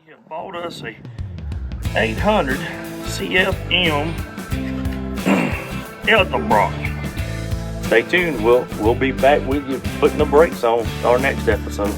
have bought us a 800 CFM Elderbrock. Stay tuned. We'll be back with you putting the brakes on our next episode.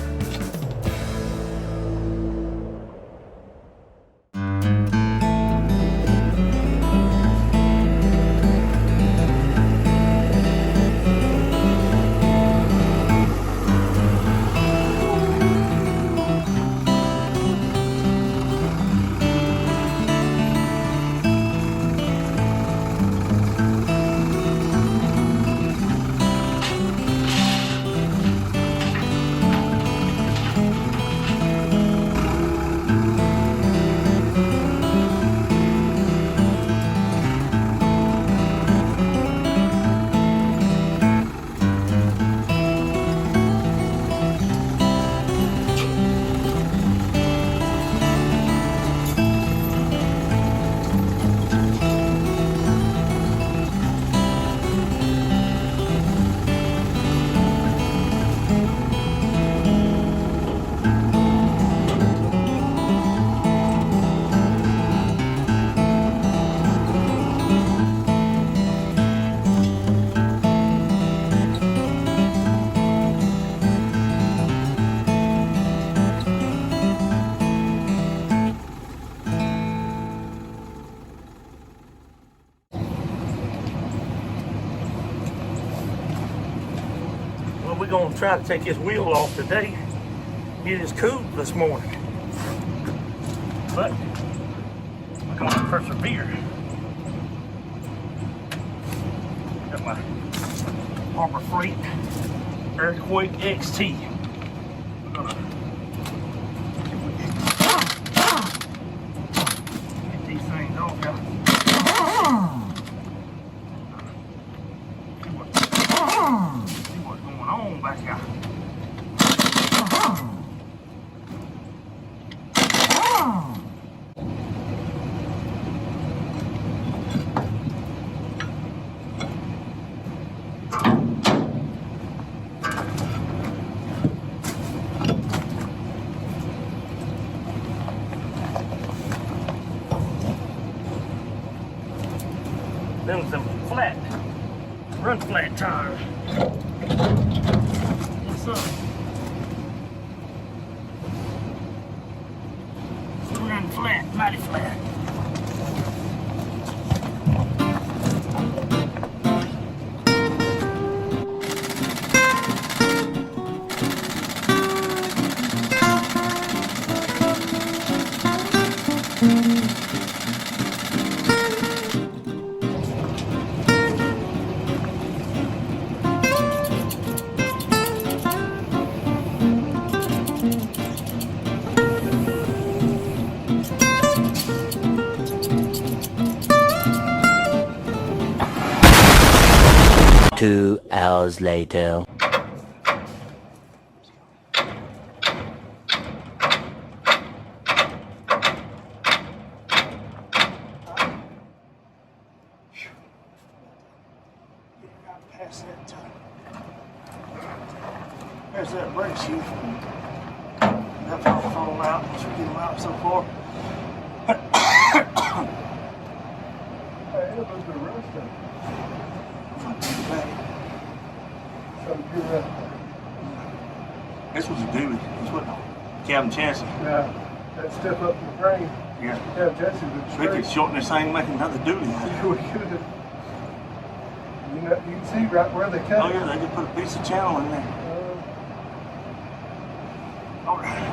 We're gonna try to take his wheel off today, get his coupe this morning. But we're gonna persevere. Got my Harbor Freight Earthquake XT. We're gonna get these things off, y'all. On back out. Them some flat, run flat tires. What's up? Run flat, mighty flat. Two hours later. There's that brake shoe. That's all fall out. Should get them out so far. Hey, it was the roasting. This was a dually. This wasn't a cabin chassis. Yeah, that step up in the frame. Yeah. Cabin chassis was We could straight. shorten this thing and make another dually. Yeah, we could. You know, you can see right where they cut. Oh yeah, they could put a piece of channel in there. All right.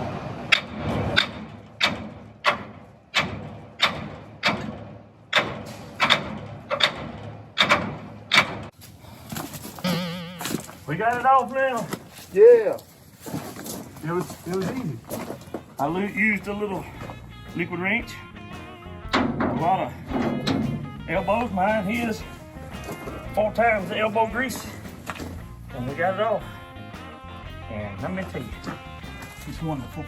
We got it off now. Yeah. It was easy. I used a little liquid wrench, a lot of elbows, mine, his, 4 times the elbow grease, and we got it off. And let me tell you, it's wonderful.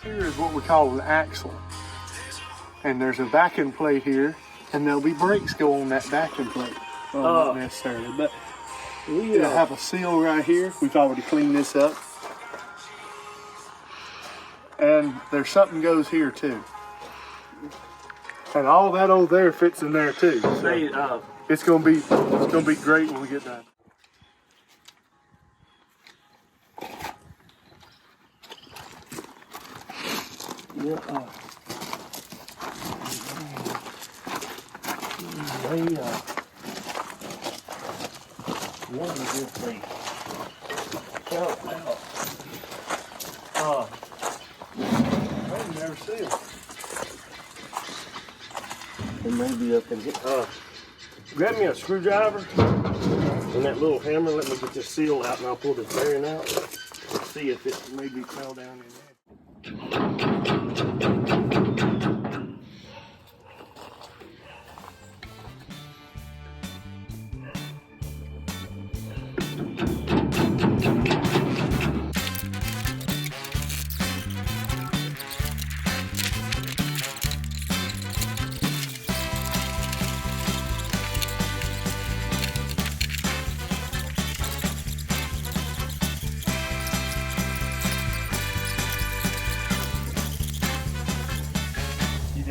Here is what we call an axle. And there's a backing plate here, and there'll be brakes go on that backing plate. Well, not necessarily, but we have a seal right here. We've already cleaned this up. and there's something goes here too. And all that over there fits in there too. So it's gonna be great when we get done. Yeah. One of the good things. I've never seen it. It may be up in here. Grab me a screwdriver and that little hammer. Let me get this seal out and I'll pull this bearing out. See if it maybe fell down in there.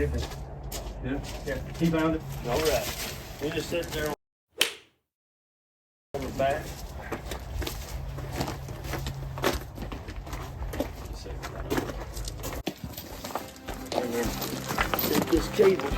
Different. Yeah. He found it. All right. You just sit there on the back. And then take this cable.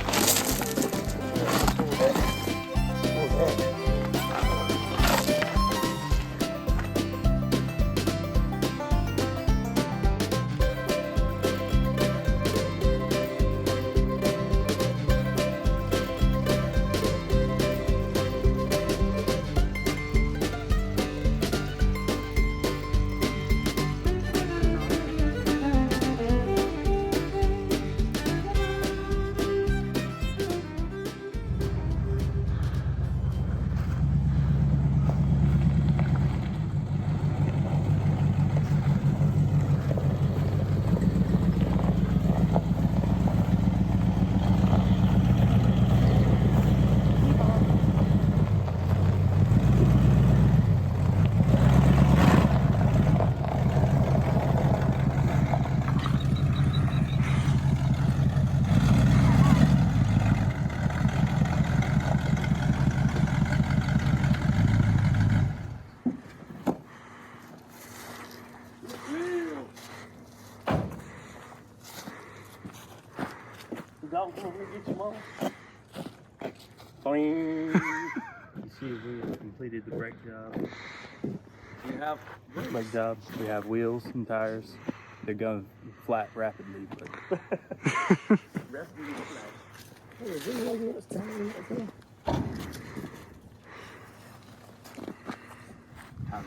Dog, come over here, get your mom. Boing. You see, we have completed the brake job. We have Brake jobs. we have wheels and tires. They're going flat rapidly, but Rapidly flat. how